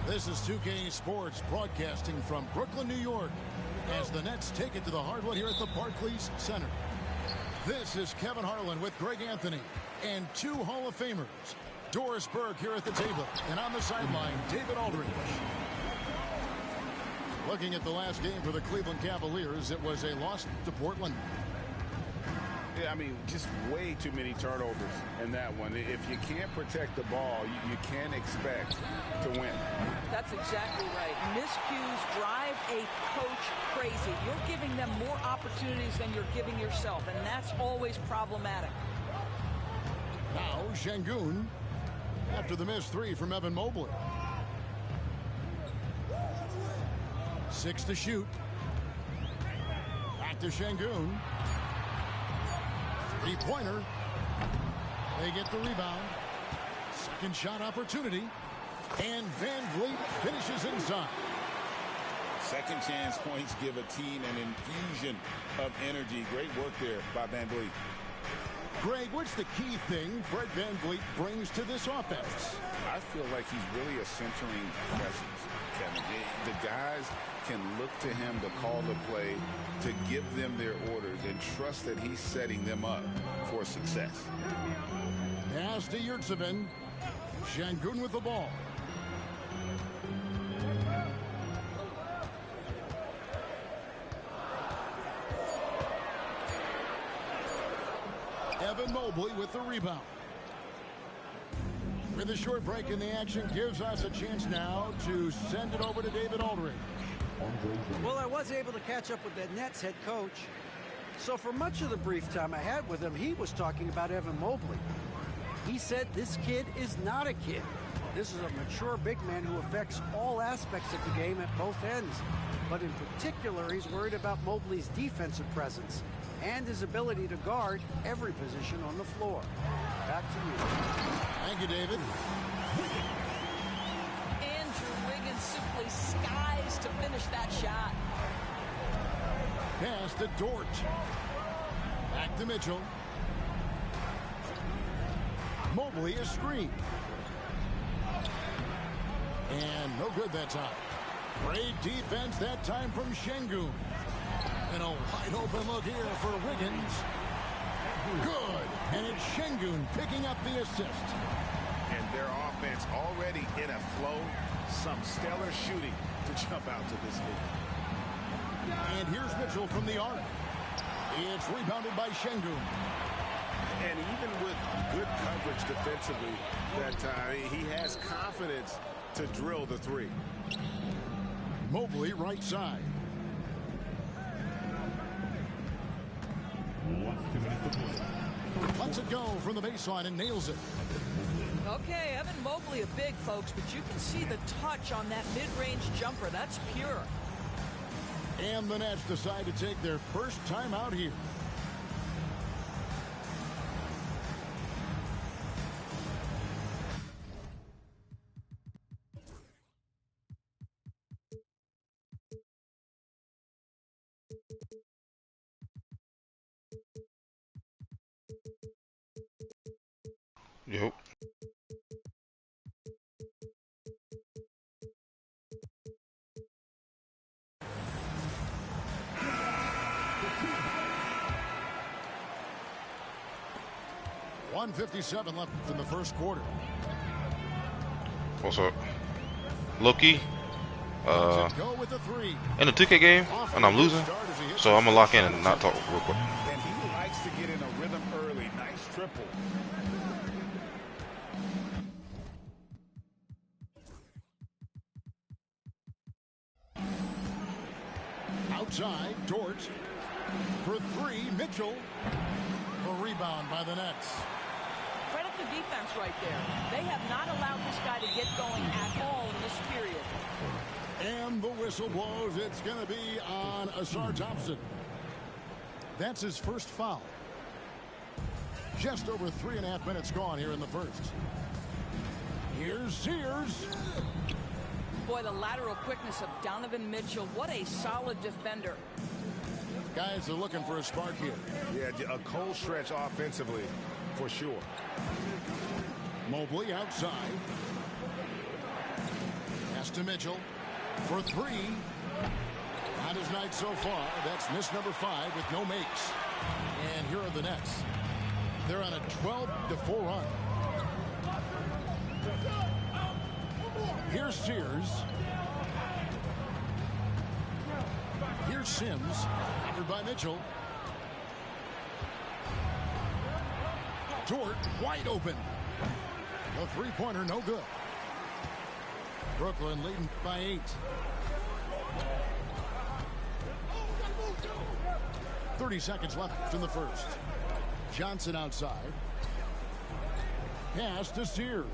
This is 2K Sports broadcasting from Brooklyn, New York, as the Nets take it to the hardwood here at the Barclays Center. This is Kevin Harlan with Greg Anthony and two Hall of Famers, Doris Burke here at the table, and on the sideline, David Aldridge. Looking at the last game for the Cleveland Cavaliers, it was a loss to Portland. Yeah, I mean, just way too many turnovers in that one. If you can't protect the ball, you can't expect to win. That's exactly right. Miscues drive a coach crazy. You're giving them more opportunities than you're giving yourself, and that's always problematic. Now, Şengün, after the missed three from Evan Mobley. 6 to shoot. Back to Şengün. Three-pointer. They get the rebound. Second shot opportunity. And Van Vliet finishes inside. Second chance points give a team an infusion of energy. Great work there by Van Vliet. Greg, what's the key thing Fred Van Vliet brings to this offense? I feel like he's really a centering presence, Kevin. The guys can look to him to call the play, to give them their orders, and trust that he's setting them up for success. Pass to Yurtseven. Şengün with the ball. Evan Mobley with the rebound. With a short break in the action, gives us a chance now to send it over to David Aldridge. Well, I was able to catch up with the Nets head coach. So for much of the brief time I had with him, he was talking about Evan Mobley. He said this kid is not a kid. This is a mature big man who affects all aspects of the game at both ends. But in particular, he's worried about Mobley's defensive presence and his ability to guard every position on the floor. Back to you. Thank you, David. Andrew Wiggins simply skies to finish that shot. Pass to Dort. Back to Mitchell. Mobley is screened. And no good that time. Great defense that time from Şengün. And a wide open look here for Wiggins. Good. And it's Şengün picking up the assist. And their offense already in a flow. Some stellar shooting to jump out to this lead. And here's Mitchell from the arc. It's rebounded by Şengün. And even with good coverage defensively that time, he has confidence to drill the three. Mobley right side. Lets it go from the baseline and nails it. Okay, Evan Mobley a big, folks, but you can see the touch on that mid-range jumper. That's pure. And the Nets decide to take their first time out here. Yep. .157 left in the first quarter. What's up? Loki. Go with the three. In the 2K game, and I'm losing, so I'm gonna lock in and not talk real quick. And he likes to get in a rhythm early. Nice triple. Outside, Dort. For three, Mitchell. A rebound by the Nets. Credit the defense right there. They have not allowed this guy to get going at all in this period. And the whistle blows. It's going to be on Ausar Thompson. That's his first foul. Just over 3.5 minutes gone here in the first. Here's Sears. Boy, the lateral quickness of Donovan Mitchell. What a solid defender. Guys are looking for a spark here. Yeah, a cold stretch offensively, for sure. Mobley outside. Pass to Mitchell for three. Not his night so far. That's miss number 5 with no makes. And here are the Nets. They're on a 12-4 run. Here's Sears. Here's Sims. Covered by Mitchell. Dort wide open. The three-pointer no good. Brooklyn leading by 8. 30 seconds left in the first. Johnson outside. Pass to Sears.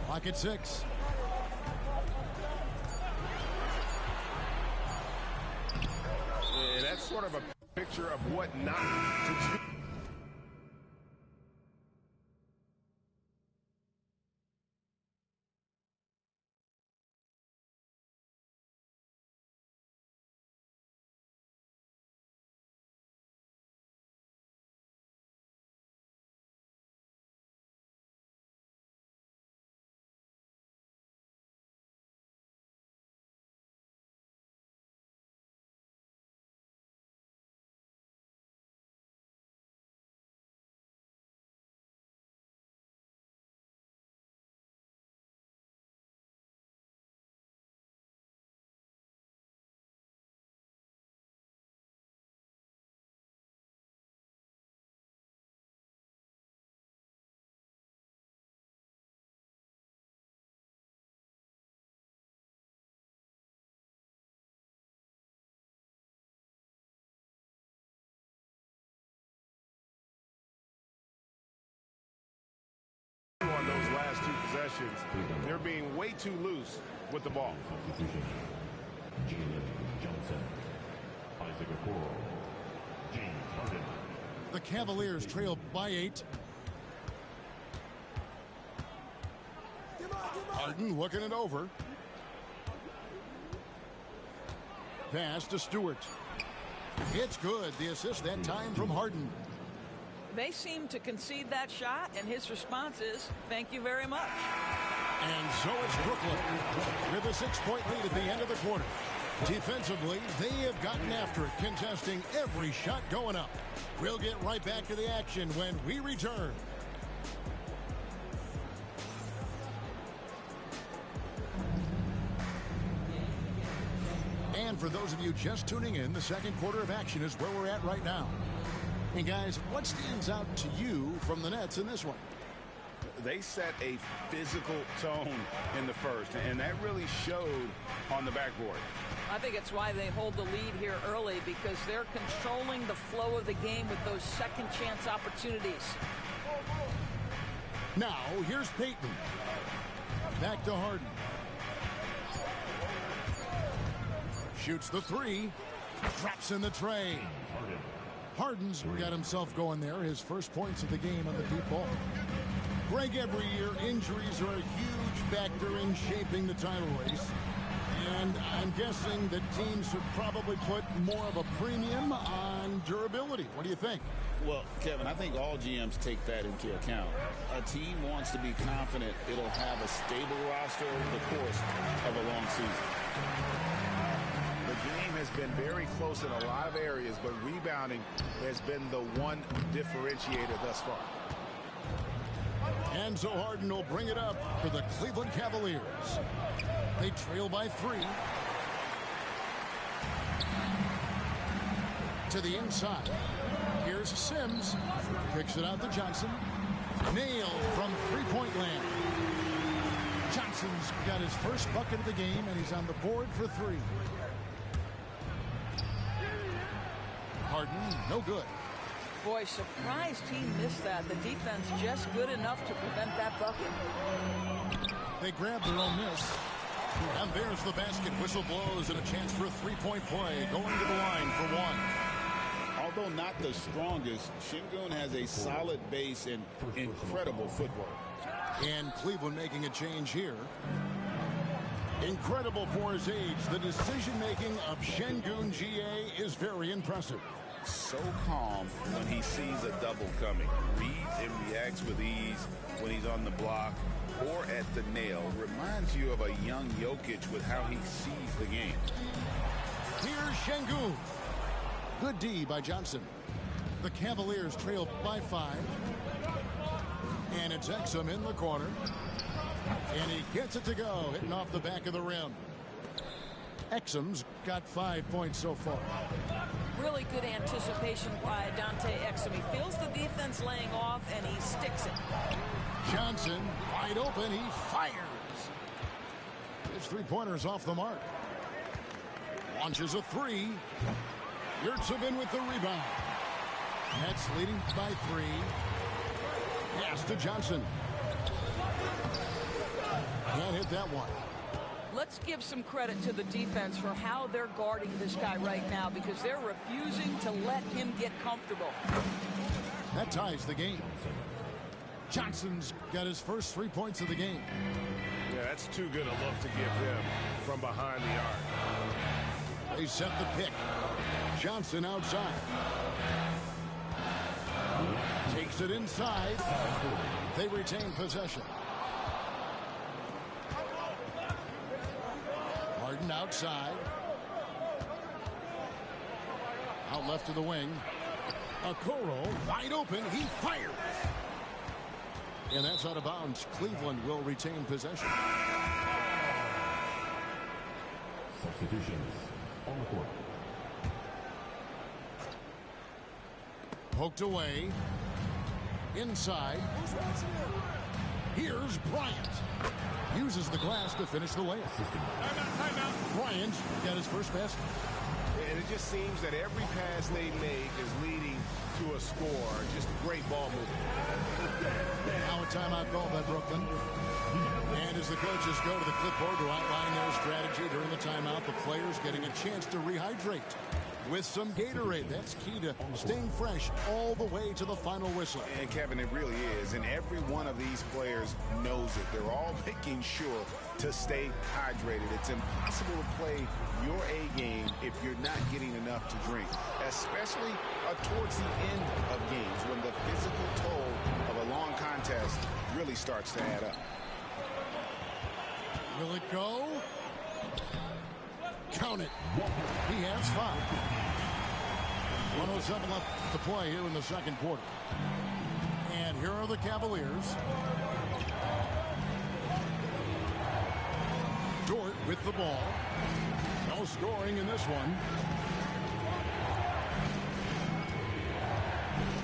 Clock at 6. Yeah, that's sort of a picture of what not to do. On those last 2 possessions, they're being way too loose with the ball. The Cavaliers trail by 8. Harden looking it over. Pass to Stewart. It's good. The assist that time from Harden. They seem to concede that shot, and his response is, thank you very much. And so it's Brooklyn with a 6-point lead at the end of the quarter. Defensively, they have gotten after it, contesting every shot going up. We'll get right back to the action when we return. And for those of you just tuning in, the second quarter of action is where we're at right now. And guys, what stands out to you from the Nets in this one? They set a physical tone in the first, and that really showed on the backboard. I think it's why they hold the lead here early, because they're controlling the flow of the game with those second chance opportunities. Now, here's Payton. Back to Harden. Shoots the 3. Traps in the tray. Harden's got himself going there. His first points of the game on the deep ball. Greg, every year, injuries are a huge factor in shaping the title race. And I'm guessing that teams should probably put more of a premium on durability. What do you think? Well, Kevin, I think all GMs take that into account. A team wants to be confident it'll have a stable roster over the course of a long season. The game has been very close in a lot of areas, but rebounding has been the one differentiator thus far. And so Harden will bring it up for the Cleveland Cavaliers. They trail by 3. To the inside. Here's Sims. Kicks it out to Johnson. Nailed from three-point land. Johnson's got his first bucket of the game, and he's on the board for 3. Harden, no good. Boy, surprised he missed that. The defense just good enough to prevent that bucket. They grab their own miss. And there's the basket. Whistle blows and a chance for a three-point play. Going to the line for 1. Although not the strongest, Şengün has a solid base and incredible footwork. And Cleveland making a change here. Incredible for his age, the decision-making of Sengun GA is very impressive. So calm when he sees a double coming. Reads and reacts with ease when he's on the block or at the nail. Reminds you of a young Jokic with how he sees the game. Here's Sengun. Good D by Johnson. The Cavaliers trail by 5. And it's Exum in the corner. And he gets it to go, hitting off the back of the rim. Exum's got 5 points so far. Really good anticipation by Dante Exum. He feels the defense laying off, and he sticks it. Johnson, wide open, he fires. His three-pointer's off the mark. Launches a 3. Yurtseven with the rebound. Nets leading by 3. Pass to Johnson. Can't hit that one. Let's give some credit to the defense for how they're guarding this guy right now, because they're refusing to let him get comfortable. That ties the game. Johnson's got his first 3 points of the game. Yeah, that's too good a look to give him from behind the arc. They set the pick. Johnson outside. Takes it inside. They retain possession. Harden outside. Out left to the wing. Okoro wide open. He fires. And that's out of bounds. Cleveland will retain possession. Substitutions on the court. Poked away. Inside. Here's Bryant. Uses the glass to finish the layup. Timeout. Bryant got his first basket. And it just seems that every pass they make is leading to a score. Just great ball movement. Now a timeout call by Brooklyn. And as the coaches go to the clipboard to outline their strategy during the timeout, the players getting a chance to rehydrate with some Gatorade. That's key to staying fresh all the way to the final whistle. And Kevin, it really is. And every one of these players knows it. They're all making sure to stay hydrated. It's impossible to play your A game if you're not getting enough to drink, especially towards the end of games when the physical toll of a long contest really starts to add up. Will it go? Count it. He has 5. 107 left to play here in the second quarter. And here are the Cavaliers. Dort with the ball. No scoring in this one.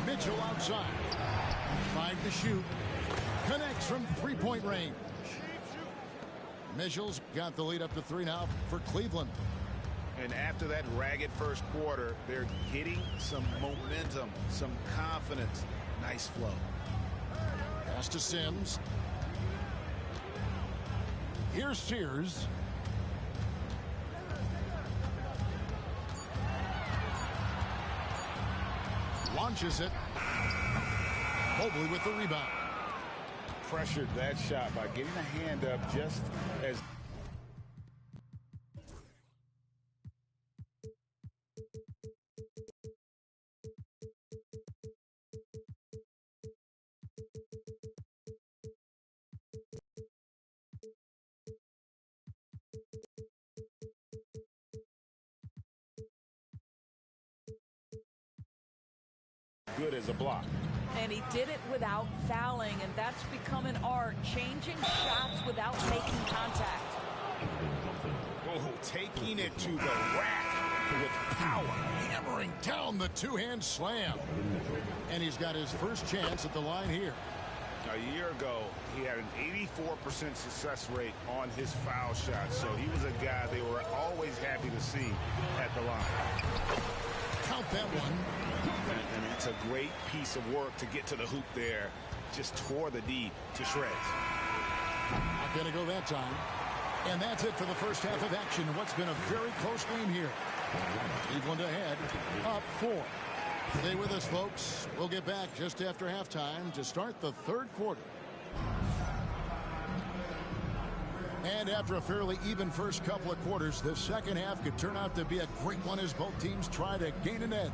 Mitchell outside. 5 to shoot. Connects from three-point range. Mitchell's got the lead up to 3 now for Cleveland. And after that ragged first quarter, they're hitting some momentum, some confidence. Nice flow. Pass to Sims. Here's Sears. Launches it. Mobley with the rebound. Pressured that shot by getting a hand up just as good as a block. And he did it without fouling, and that's become an art, changing shots without making contact. Oh, taking it to the rack with power. Hammering down the two-hand slam. And he's got his first chance at the line here. A year ago, he had an 84% success rate on his foul shots, so he was a guy they were always happy to see at the line. Count that one. And it's a great piece of work to get to the hoop there. Just tore the D to shreds. Not going to go that time. And that's it for the first half of action. What's been a very close game here. Cleveland ahead, up 4. Stay with us, folks. We'll get back just after halftime to start the third quarter. And after a fairly even first couple of quarters, the second half could turn out to be a great one as both teams try to gain an edge.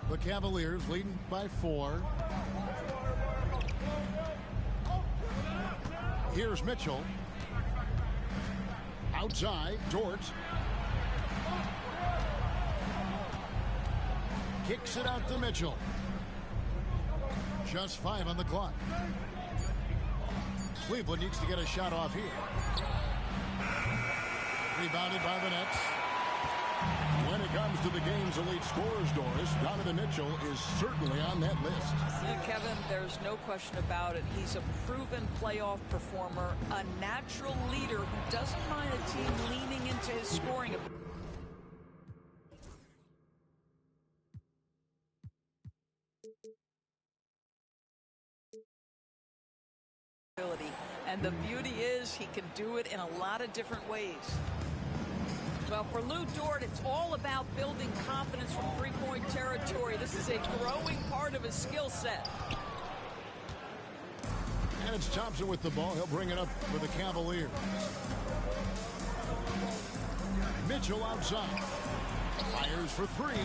The Cavaliers leading by 4. Here's Mitchell. Outside, Dort. Kicks it out to Mitchell. Just 5 on the clock. Cleveland needs to get a shot off here. Rebounded by the Nets. When it comes to the game's elite scorers, Doris, Donovan Mitchell is certainly on that list. Yeah, Kevin, there's no question about it. He's a proven playoff performer, a natural leader who doesn't mind a team leaning into his scoring ability. And the beauty is he can do it in a lot of different ways. Well, for Lu Dort, it's all about building confidence from three-point territory. This is a growing part of his skill set. And it's Thompson with the ball. He'll bring it up for the Cavaliers. Mitchell outside. Fires for 3.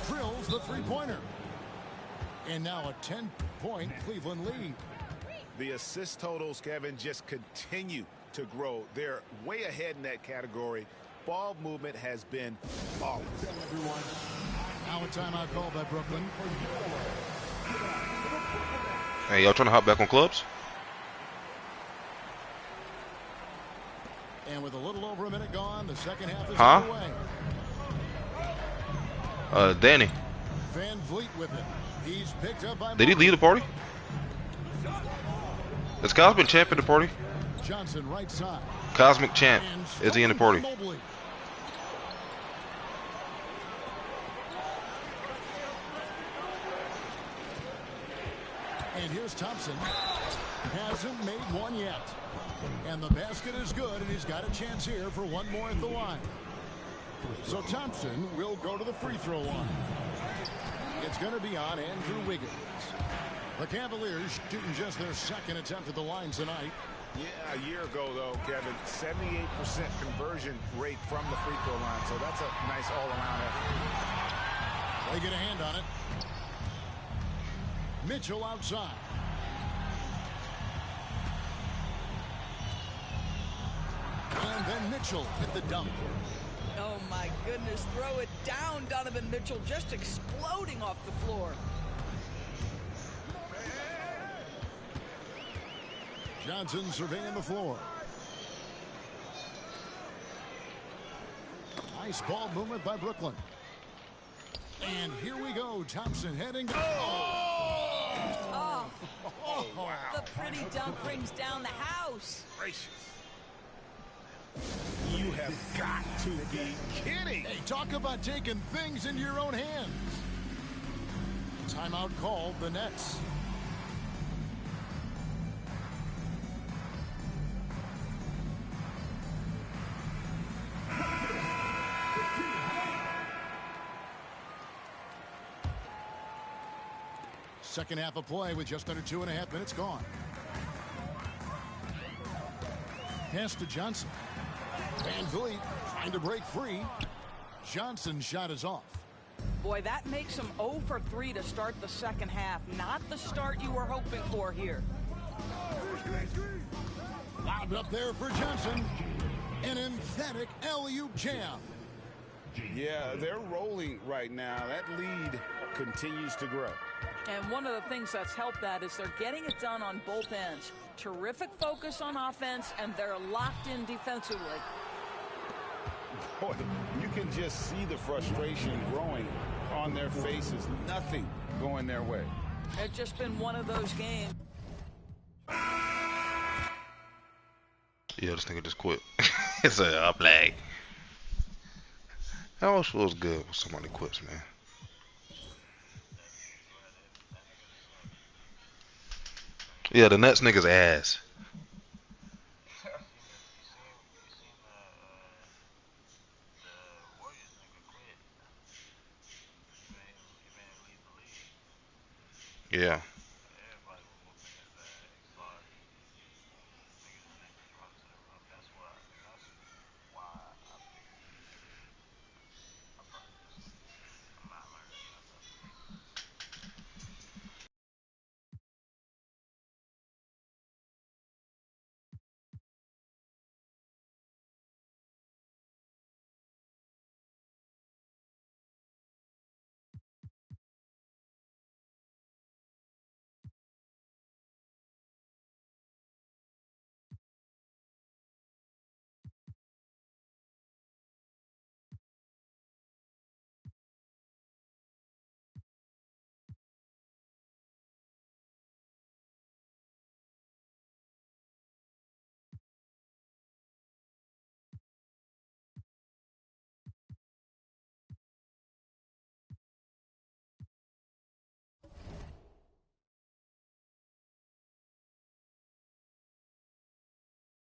Drills the three-pointer. And now a 10-point Cleveland lead. The assist totals, Kevin, just continue to grow. They're way ahead in that category. Ball movement has been flawless. Now a timeout call by Brooklyn. Hey, y'all trying to hop back on clubs? And with a little over a minute gone, the second half is underway. Danny. Van Vliet with it. He's picked up by Did he leave the party? Has Cosmic Champ in the party? Johnson right side. Cosmic Champ. Is he in the party? Mobley. And here's Thompson. Hasn't made one yet. And the basket is good, and he's got a chance here for one more at the line. So Thompson will go to the free throw line. It's going to be on Andrew Wiggins. The Cavaliers shooting just their second attempt at the line tonight. Yeah, a year ago, though, Kevin, 78% conversion rate from the free throw line. So that's a nice all-around effort. They get a hand on it. Mitchell outside. And then Mitchell hit the dunk. Oh, my goodness. Throw it down, Donovan Mitchell, just exploding off the floor. Johnson surveying the floor. Nice ball movement by Brooklyn. And here we go. Thompson heading. Oh, wow. The pretty dunk brings down the house. Gracious. You have got to be kidding. Hey, talk about taking things into your own hands. Timeout called the Nets. Second half of play with just under 2.5 minutes gone. Pass to Johnson. Van Vliet trying to break free. Johnson's shot is off. Boy, that makes him 0 for 3 to start the second half. Not the start you were hoping for here. Lobbed up there for Johnson. An emphatic alley-oop jam. Yeah, they're rolling right now. That lead continues to grow. And one of the things that's helped that is they're getting it done on both ends. Terrific focus on offense, and they're locked in defensively. Boy, you can just see the frustration growing on their faces. Nothing going their way. It's just been one of those games. Yeah, this nigga just quit. It's a play. That always feels good when somebody quits, man. Yeah, the Nets niggas ass. Yeah.